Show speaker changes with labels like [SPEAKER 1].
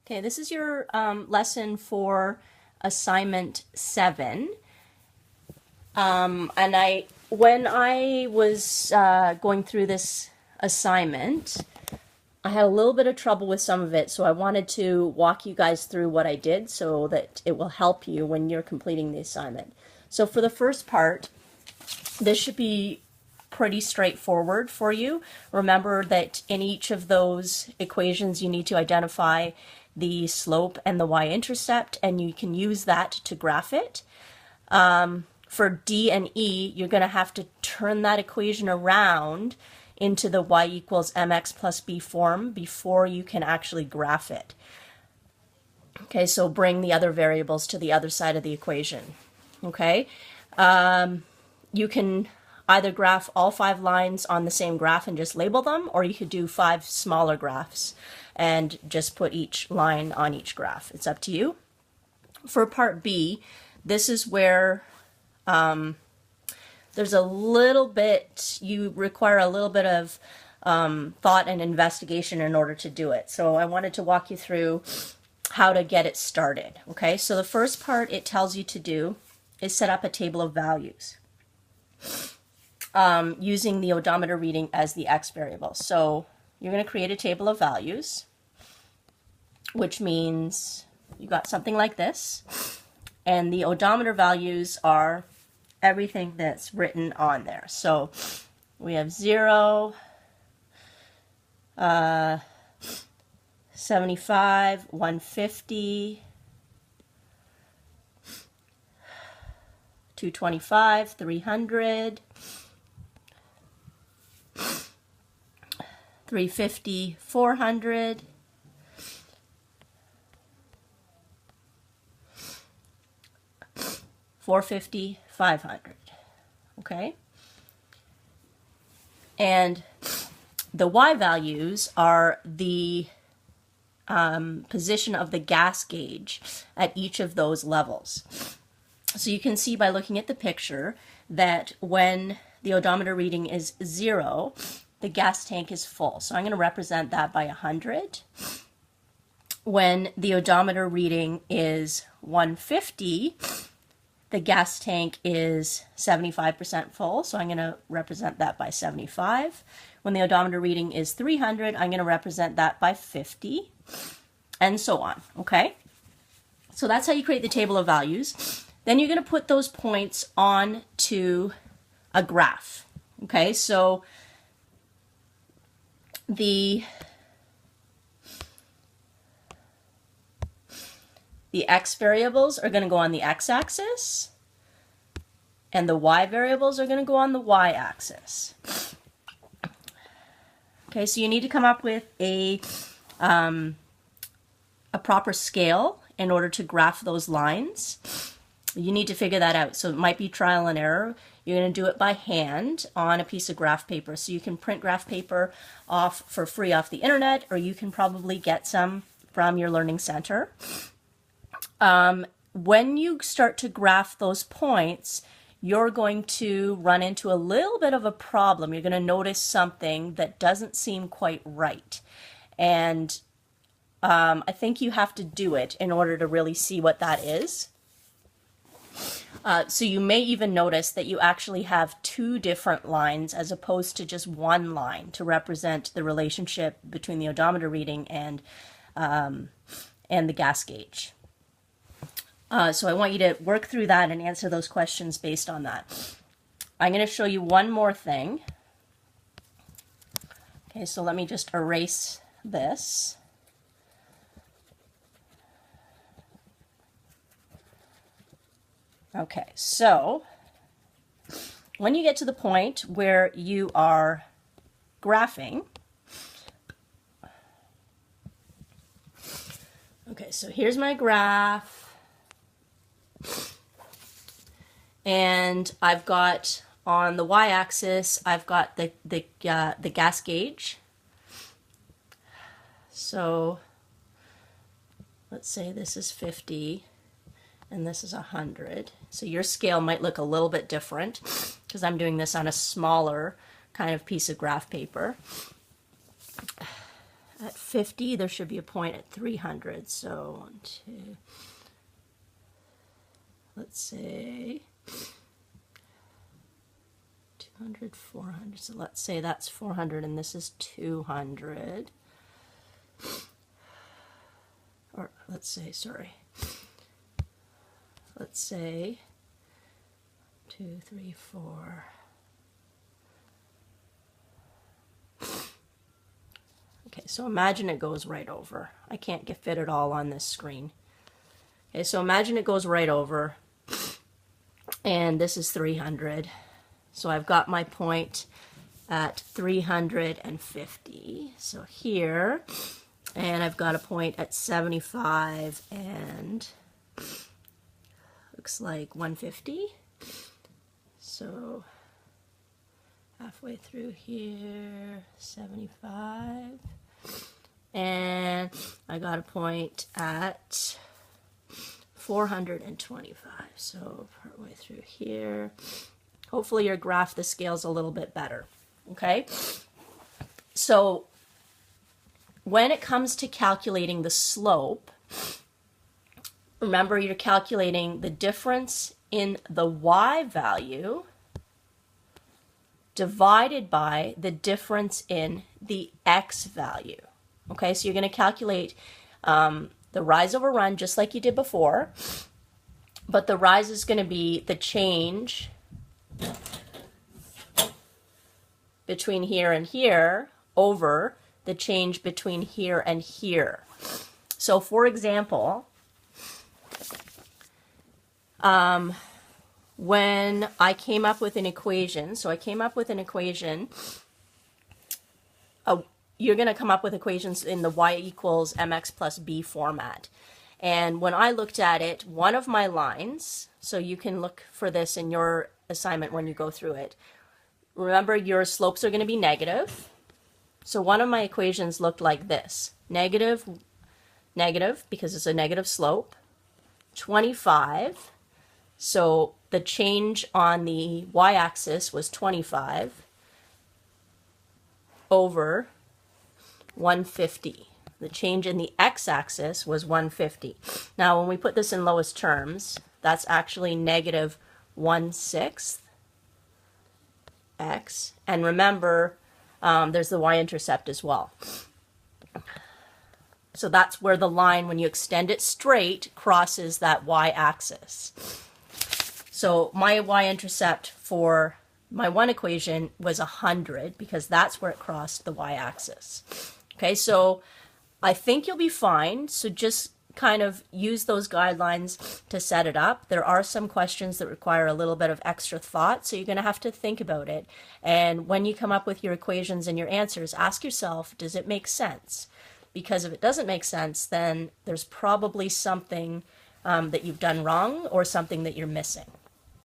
[SPEAKER 1] Okay, this is your lesson for assignment 7. When I was going through this assignment, I had a little bit of trouble with some of it, so I wanted to walk you guys through what I did so that it will help you when you're completing the assignment. So for the first part, this should be pretty straightforward for you. Remember that in each of those equations you need to identify the slope and the y-intercept, and you can use that to graph it. For D and E, you're going to have to turn that equation around into the y equals mx plus b form before you can actually graph it. Okay, so bring the other variables to the other side of the equation. Okay, you can either graph all 5 lines on the same graph and just label them, or you could do 5 smaller graphs and just put each line on each graph. It's up to you. For part B, this is where there's a little bit, you require a little bit of thought and investigation in order to do it. So I wanted to walk you through how to get it started. Okay, so the first part it tells you to do is set up a table of values using the odometer reading as the x variable. So you're going to create a table of values, which means you got something like this, and the odometer values are everything that's written on there. So we have 0, 75, 150, 225, 300, 350, 400, 450, 500. Okay? And the y values are the position of the gas gauge at each of those levels. So you can see by looking at the picture that when the odometer reading is 0, the gas tank is full. So I'm going to represent that by 100. When the odometer reading is 150, the gas tank is 75% full, so I'm going to represent that by 75. When the odometer reading is 300, I'm going to represent that by 50, and so on, okay? So that's how you create the table of values. Then you're going to put those points onto a graph, okay? So the x variables are going to go on the x-axis, and the y variables are going to go on the y-axis. Okay, so you need to come up with a proper scale in order to graph those lines. You need to figure that out. So it might be trial and error. You're going to do it by hand on a piece of graph paper. So you can print graph paper off for free off the internet, or you can probably get some from your learning center. When you start to graph those points, you're going to run into a little bit of a problem. You're going to notice something that doesn't seem quite right. And I think you have to do it in order to really see what that is. So you may even notice that you actually have 2 different lines as opposed to just one line to represent the relationship between the odometer reading and the gas gauge. So I want you to work through that and answer those questions based on that. I'm going to show you one more thing. Okay, so let me just erase this. Okay, so when you get to the point where you are graphing, okay, so here's my graph. And I've got on the y-axis, I've got the gas gauge. So let's say this is 50 and this is 100. So your scale might look a little bit different because I'm doing this on a smaller kind of piece of graph paper. at 50, there should be a point at 300. So 1, 2, let's say 200, 400. So let's say that's 400 and this is 200. Or let's say, sorry. Let's say 2, 3, 4. Okay, so imagine it goes right over. I can't fit it all on this screen. Okay, so imagine it goes right over, and this is 300. So I've got my point at 350. So here, and I've got a point at 75 and looks like 150. So halfway through here, 75. And I got a point at 425. So partway through here. Hopefully your graph, the scale's a little bit better. Okay? So when it comes to calculating the slope, remember you're calculating the difference in the y value divided by the difference in the x value. Okay, so you're going to calculate the rise over run just like you did before, but the rise is going to be the change between here and here over the change between here and here. So for example, when I came up with an equation, you're going to come up with equations in the y equals mx plus b format. And when I looked at it, one of my lines, so you can look for this in your assignment when you go through it. Remember, your slopes are going to be negative. So one of my equations looked like this. Negative, because it's a negative slope, 25. So the change on the y-axis was 25 over 150. The change in the x-axis was 150. Now, when we put this in lowest terms, that's actually negative 1/6 x. And remember, there's the y-intercept as well. So that's where the line, when you extend it straight, crosses that y-axis. So my y-intercept for my one equation was 100 because that's where it crossed the y-axis. Okay, so I think you'll be fine. So just kind of use those guidelines to set it up. There are some questions that require a little bit of extra thought, so you're going to have to think about it. And when you come up with your equations and your answers, ask yourself, does it make sense? Because if it doesn't make sense, then there's probably something that you've done wrong or something that you're missing.